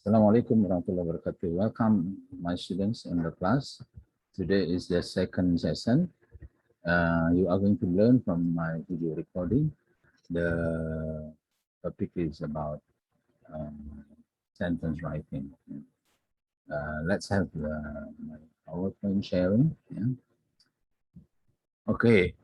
Assalamualaikum warahmatullahi wabarakatuh. Welcome, my students in the class. Today is the second session. You are going to learn from my video recording. The topic is about sentence writing. Let's have my PowerPoint sharing. Yeah. Okay.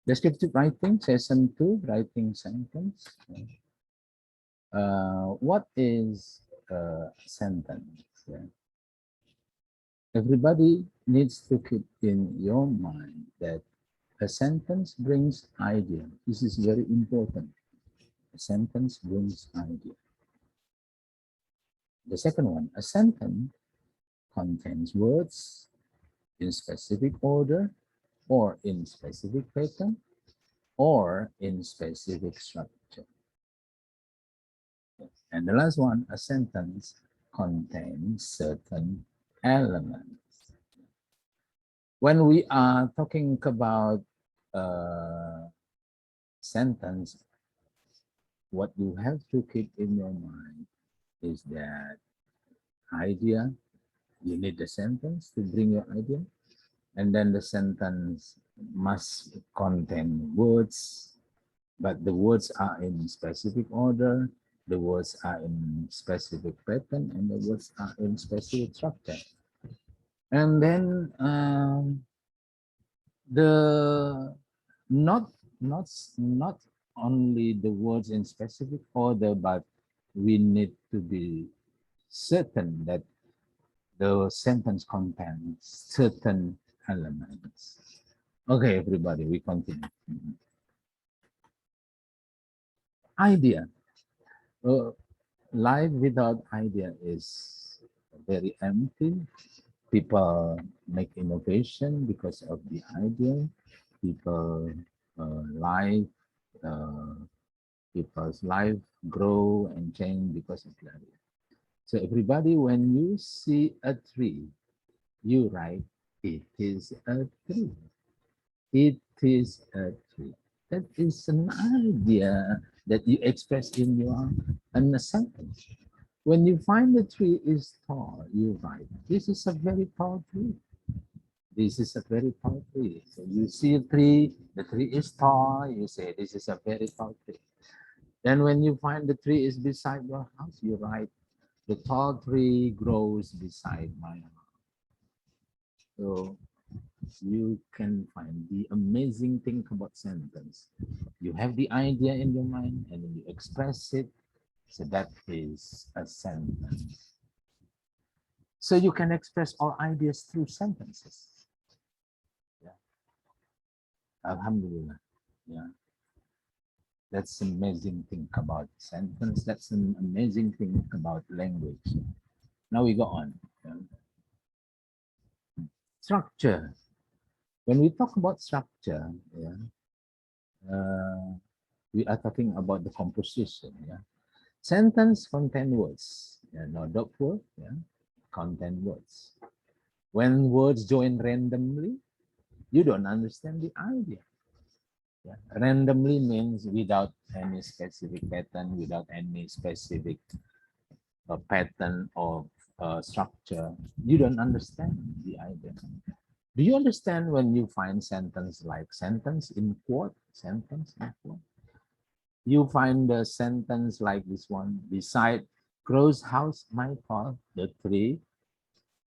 Descriptive writing, session 2, writing sentence. What is a sentence? Yeah. Everybody needs to keep in your mind that a sentence brings idea. This is very important. A sentence brings idea. The second one, a sentence contains words in specific order or in specific pattern or in specific structure. And the last one, a sentence contains certain elements. When we are talking about sentence, what you have to keep in your mind is that idea, you need the sentence to bring your idea, and then the sentence must contain words, but the words are in specific order, the words are in specific pattern, and the words are in specific structure. And then the not only the words in specific order, but we need to be certain that the sentence contains certain elements. Okay, everybody, we continue. Idea. Life without idea is very empty. People make innovation because of the idea. People life, people's life grow and change because of the idea. So everybody, when you see a tree, you write, it is a tree. It is a tree. That is an idea that you express in your sentence. When you find the tree is tall, you write, this is a very tall tree. This is a very tall tree. So you see a tree, the tree is tall, you say, this is a very tall tree. Then when you find the tree is beside your house, you write, the tall tree grows beside my house. So you can find the amazing thing about sentence. You have the idea in your mind and then you express it. So that is a sentence. So you can express all ideas through sentences. Yeah. Alhamdulillah. Yeah. That's an amazing thing about sentence. That's an amazing thing about language. Now we go on. Yeah. Structure. When we talk about structure, yeah, we are talking about the composition. Yeah, sentence contain words. Yeah, no dot word. Yeah, contain words. When words join randomly, you don't understand the idea. Yeah. Randomly means without any specific pattern, without any specific pattern of structure. You don't understand the idea. Do you understand when you find sentence like sentence in quote, sentence in quote? You find the sentence like this one, beside Crow's house, my call, the tree.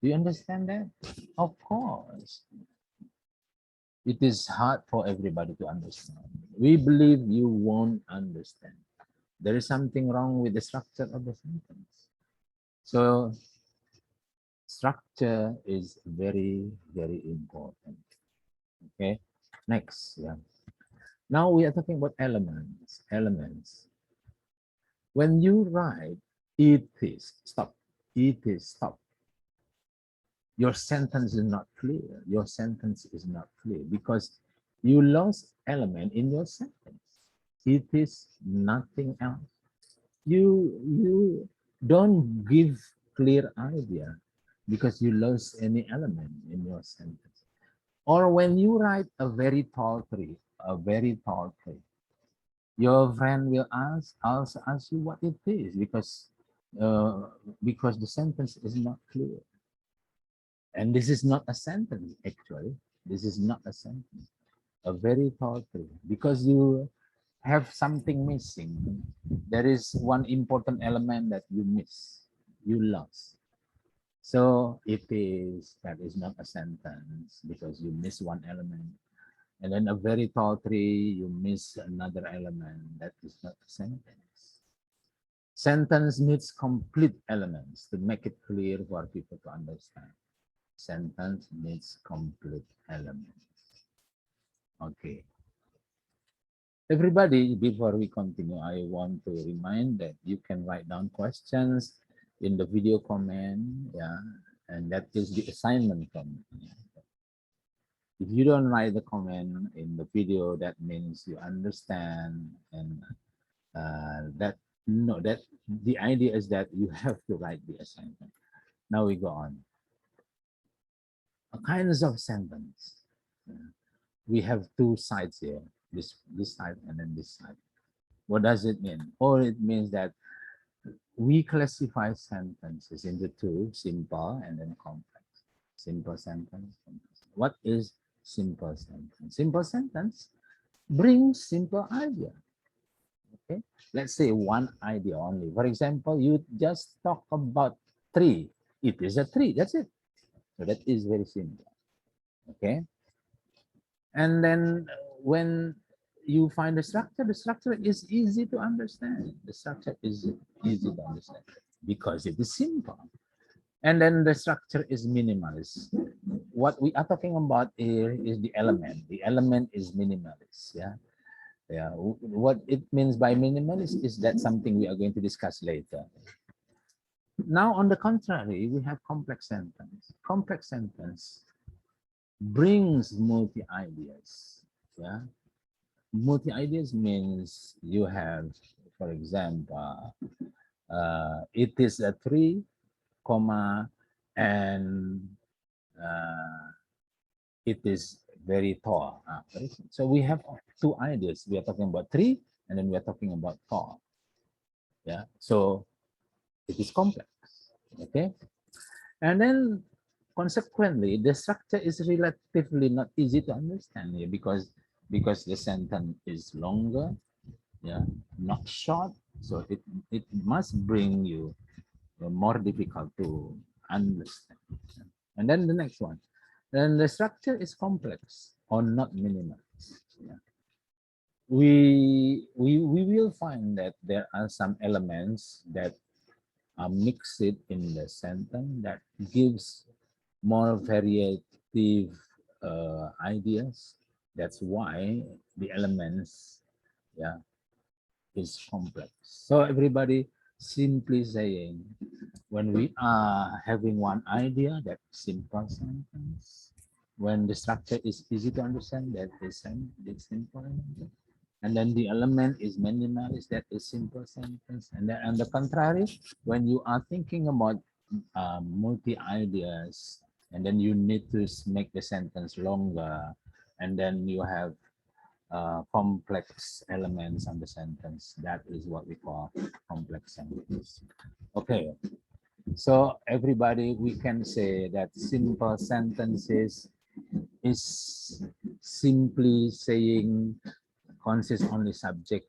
Do you understand that? Of course. It is hard for everybody to understand. We believe you won't understand. There is something wrong with the structure of the sentence. So structure is very, very important. Okay, next. Yeah. Now we are talking about elements. Elements. When you write, it is, stop. It is, stop. Your sentence is not clear. Your sentence is not clear because you lost element in your sentence. It is nothing else. You don't give clear idea because you lost any element in your sentence. Or when you write a very tall tree, your friend will also ask you what it is uh, because the sentence is not clear. And this is not a sentence, actually. This is not a sentence. A very tall tree. Because you have something missing. There is one important element that you miss, you lost. So that is not a sentence because you miss one element. And then a very tall tree, you miss another element. That is not a sentence. Sentence needs complete elements to make it clear for people to understand. Sentence needs complete elements. Okay. Everybody, before we continue, I want to remind that you can write down questions in the video comment, yeah, and that is the assignment comment. If you don't write the comment in the video, that means you understand, and that no, that the idea is that you have to write the assignment. Now we go on. A kinds of sentence. We have two sides here, this side and then this side. What does it mean? Or it means that we classify sentences into two, simple and then complex. Simple sentence. What is simple sentence? Simple sentence brings simple idea. Okay, let's say one idea only. For example, you just talk about tree. It is a tree. That's it. So that is very simple. Okay, and then when you find the structure is easy to understand. The structure is easy to understand because it is simple. And then the structure is minimalist. What we are talking about here is the element. The element is minimalist. Yeah. Yeah. What it means by minimalist is that something we are going to discuss later. Now, on the contrary, we have complex sentence. Complex sentence brings multi ideas. Yeah. Multi ideas means you have, for example, it is a tree, comma, and it is very tall. So we have two ideas. We are talking about tree, and then we are talking about tall. Yeah. So it is complex. Okay. And then consequently, the structure is relatively not easy to understand here because the sentence is longer, yeah, not short. So it must bring you more difficult to understand. And then the next one, then the structure is complex or not minimal. Yeah. We will find that there are some elements that are mixed in the sentence that gives more variative ideas. That's why the elements, yeah, is complex. So everybody simply saying, when we are having one idea, that simple sentence. When the structure is easy to understand, that is simple. And then the element is minimalist, that is simple sentence. And then on the contrary, when you are thinking about multi ideas, and then you need to make the sentence longer, and then you have complex elements on the sentence. That is what we call complex sentence. Okay, so everybody, we can say that simple sentences is simply saying consists only subject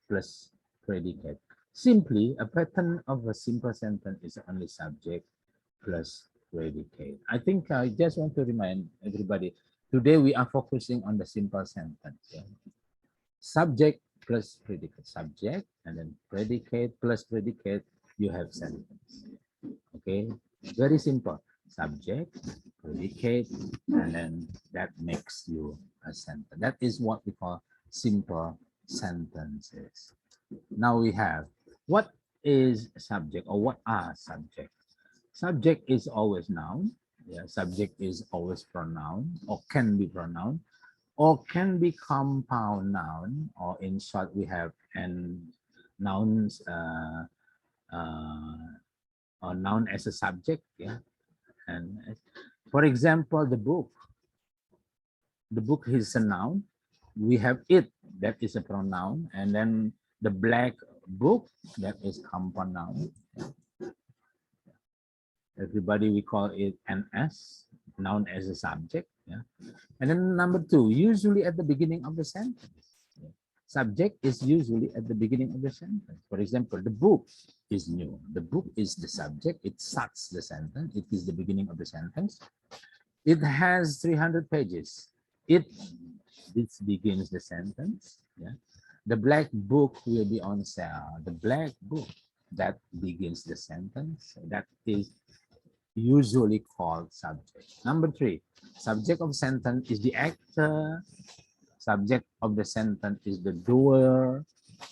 plus predicate. Simply, a pattern of a simple sentence is only subject plus predicate. I think I just want to remind everybody, today we are focusing on the simple sentence. Yeah? Subject plus predicate. Subject and then predicate plus predicate, you have sentence. Okay, very simple. Subject, predicate, and then that makes you a sentence. That is what we call simple sentences. Now we have, what is subject or what are subject? Subject is always noun. Yeah, subject is always pronoun or can be pronoun or can be compound noun, or in short we have and nouns uh, or noun as a subject. Yeah, and for example, the book. The book is a noun. We have it, that is a pronoun, and then the black book, that is compound noun. Everybody, we call it an S, noun as a subject. Yeah. And then number two, usually at the beginning of the sentence. Yeah. Subject is usually at the beginning of the sentence. For example, the book is new. The book is the subject. It starts the sentence. It is the beginning of the sentence. It has 300 pages. This begins the sentence. Yeah. The black book will be on sale. The black book, that begins the sentence. That is usually called subject. Number three, subject of sentence is the actor. Subject of the sentence is the doer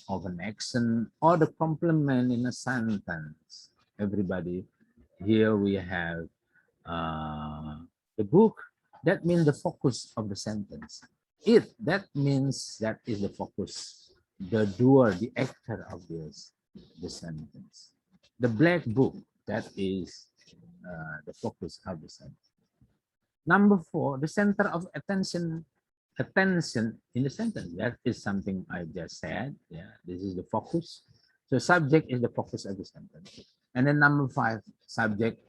of an action or the complement in a sentence. Everybody, here we have the book. That means the focus of the sentence. It, that means that is the focus. The doer, the actor of this, the sentence. The black book, that is the focus of the sentence. Number four, the center of attention in the sentence. That is something I just said. Yeah, this is the focus. So subject is the focus of the sentence. And then number five, subject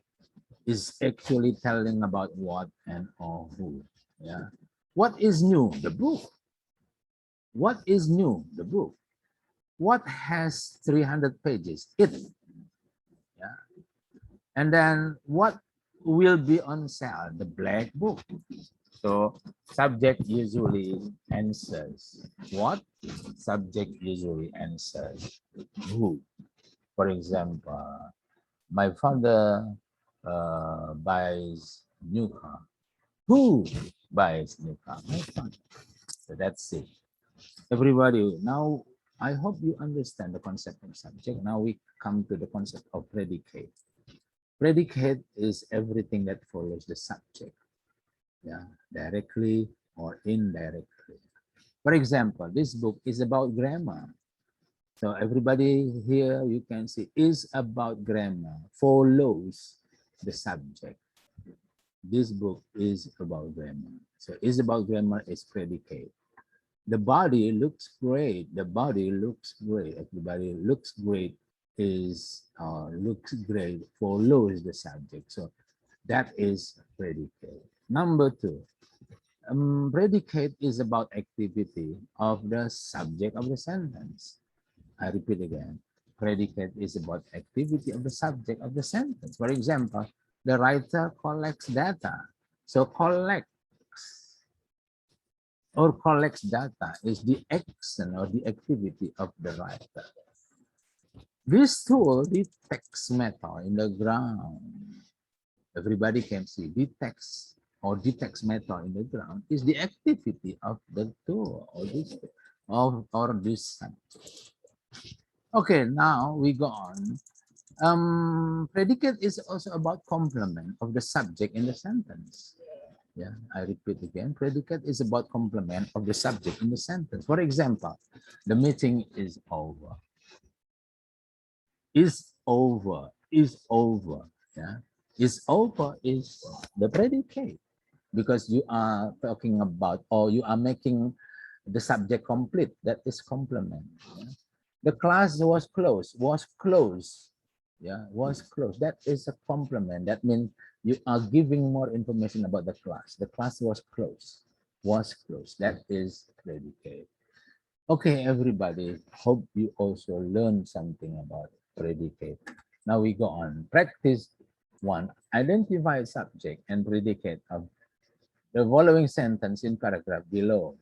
is actually telling about what and or who. Yeah. What is new? The book. What is new? The book. What has 300 pages? It. Yeah. And then what will be on sale? The black book. So subject usually answers what? Subject usually answers who. For example, my father buys new car. Who buys new car? My father. So that's it. Everybody, now I hope you understand the concept of subject. Now we come to the concept of predicate. Predicate is everything that follows the subject. Yeah, directly or indirectly. For example, this book is about grammar. So everybody here, you can see, is about grammar, follows the subject. This book is about grammar. So is about grammar is predicate. The body looks great. The body looks great. Everybody looks great is looks great follows the subject. So that is predicate. Number two, predicate is about activity of the subject of the sentence. I repeat again. Predicate is about activity of the subject of the sentence. For example, the writer collects data. So collects or collects data is the action or the activity of the writer. This tool detects metal in the ground. Everybody can see detects or detects metal in the ground is the activity of the tool or this subject. Okay, now we go on. Predicate is also about complement of the subject in the sentence. Yeah, I repeat again. Predicate is about complement of the subject in the sentence. For example, the meeting is over. Is over. Is over. Yeah, is over is the predicate because you are talking about or you are making the subject complete. That is complement. Yeah? The class was closed. Was closed. Yeah, was closed. That is a complement. That means you are giving more information about the class. The class was closed. Was closed. That is predicate. Okay, everybody. Hope you also learned something about predicate. Now we go on. Practice one. Identify subject and predicate of the following sentence in paragraph below.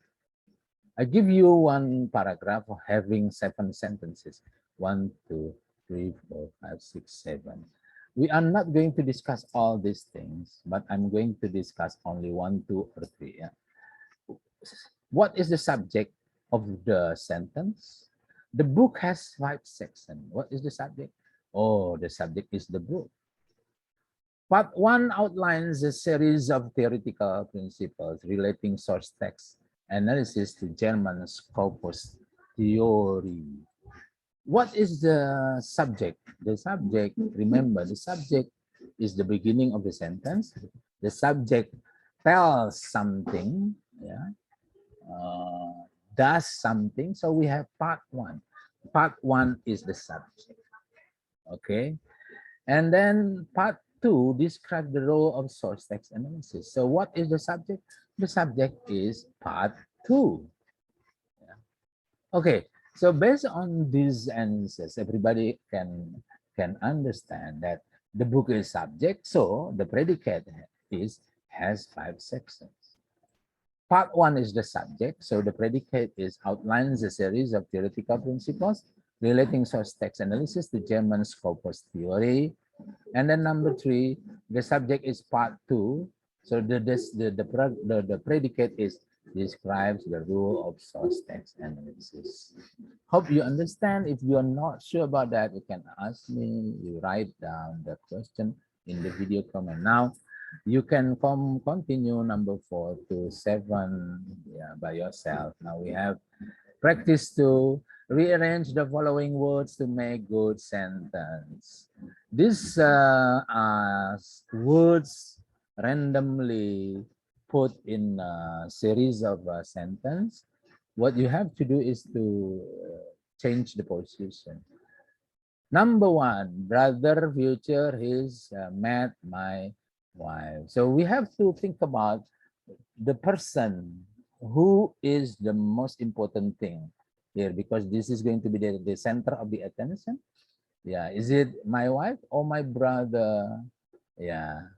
I give you one paragraph having 7 sentences. 1, 2, 3, 4, 5, 6, 7. We are not going to discuss all these things, but I'm going to discuss only 1, 2, or 3. Yeah. What is the subject of the sentence? The book has 5 sections. What is the subject? Oh, the subject is the book. Part 1 outlines a series of theoretical principles relating source text analysis to German corpus theory. What is the subject? The subject, remember, the subject is the beginning of the sentence. The subject tells something, yeah, does something. So we have part one. Part one is the subject. Okay. And then part two describe the role of source text analysis. So what is the subject? The subject is part two. Yeah. Okay. So based on these answers, everybody can understand that the book is subject. So the predicate is has 5 sections. Part one is the subject. So the predicate is outlines a series of theoretical principles relating source text analysis to German scopus theory. And then number three, the subject is part two. So the predicate is describes the rule of source text analysis. Hope you understand. If you are not sure about that, you can ask me. You write down the question in the video comment. Now, you can continue number 4 to 7, yeah, by yourself. Now we have practice to rearrange the following words to make good sentence. These words randomly put in a series of sentence. What you have to do is to change the position. Number one, brother future, he's met my wife. So we have to think about the person who is the most important thing here, because this is going to be the center of the attention. Yeah, is it my wife or my brother? Yeah,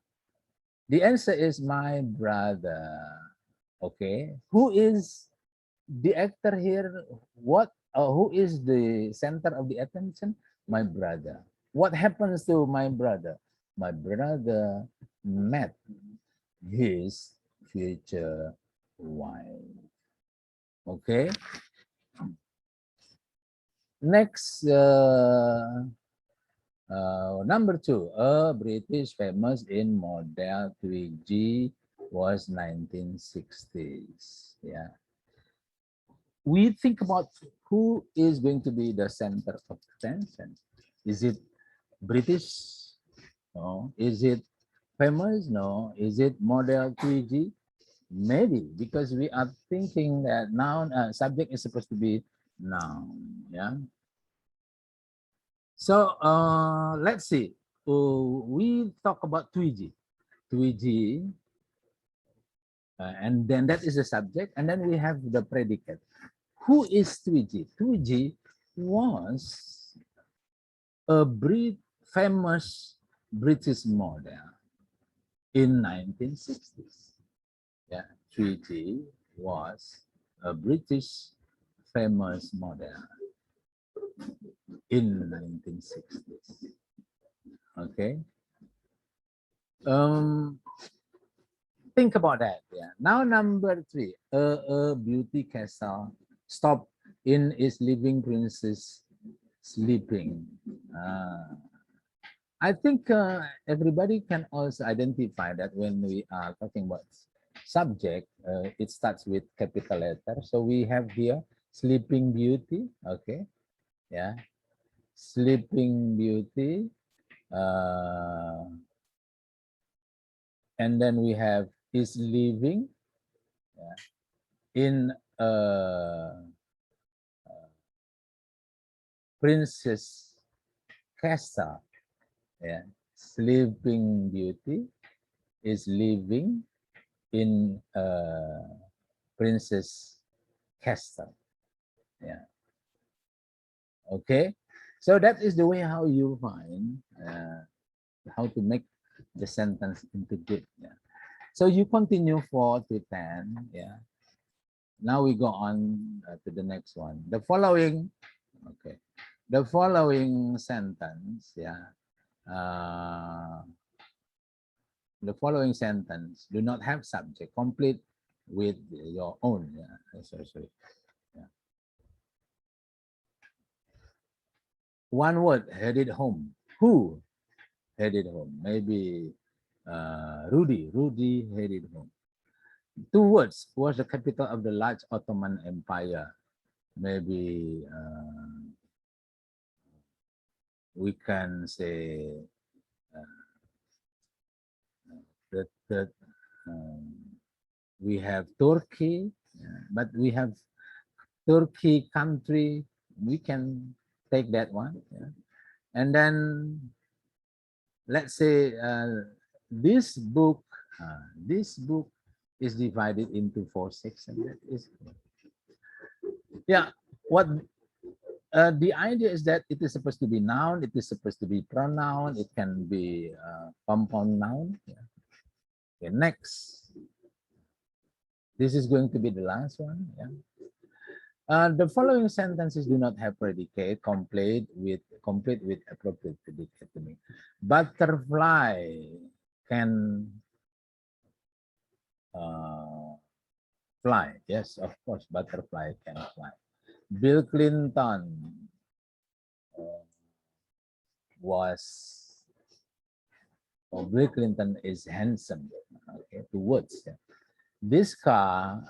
the answer is my brother. Okay, who is the actor here? What? Who is the center of the attention? My brother. What happens to my brother? My brother met his future wife. Okay. Next, number two, a British famous in Model 3G was 1960s. Yeah. We think about who is going to be the center of attention. Is it British? No. Is it famous? No. Is it Model 3G? Maybe, because we are thinking that noun subject is supposed to be noun. Yeah. So let's see. We talk about 2G. 2G, and then that is the subject, and then we have the predicate. Who is 2G? 2G was a famous British model in 1960s. Yeah, 3G was a British famous model in 1960s. Okay. Think about that. Yeah. Now number three, a beauty castle stop in its living princess sleeping. I think everybody can also identify that when we are talking about subject, it starts with capital letter. So we have here Sleeping Beauty. Okay, yeah, Sleeping Beauty, and then we have is living, yeah, in a princess castle. Yeah, Sleeping Beauty is living in a princess castle. Yeah. Okay. So that is the way how you find how to make the sentence into good. Yeah. So you continue 4 to 10. Yeah. Now we go on to the next one. The following, okay. The following sentence, yeah. The following sentence do not have subject. Complete with your own. Yeah. Sorry. Yeah. One word, headed home. Who headed home? Maybe Rudy. Rudy headed home. 2 words, was the capital of the large Ottoman Empire. Maybe we can say that um, We have Turkey, but we have Turkey country. We can take that one. Yeah. And then let's say this book is divided into 4 sections. That is, yeah. What the idea is that it is supposed to be noun, it is supposed to be pronoun, it can be compound noun. Yeah. Okay, next. This is going to be the last one. Yeah. The following sentences do not have predicate complete with appropriate predicate to me. Butterfly can fly. Yes, of course, butterfly can fly. Bill Clinton was, Bill Clinton is handsome. Okay, two words. Yeah. This car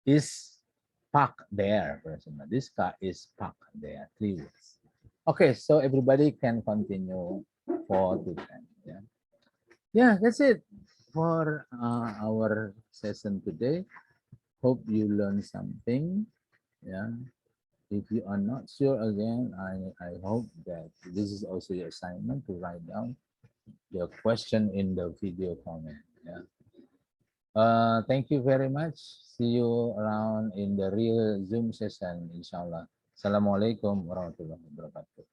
is parked there. This car is parked there. 3 words. Okay, so everybody can continue 4 to 10. Yeah, yeah, that's it for our session today. Hope you learned something. Yeah. If you are not sure again, I hope that this is also your assignment to write down your question in the video comment. Yeah. Thank you very much. See you around in the real Zoom session, inshallah. Assalamualaikum warahmatullahi wabarakatuh.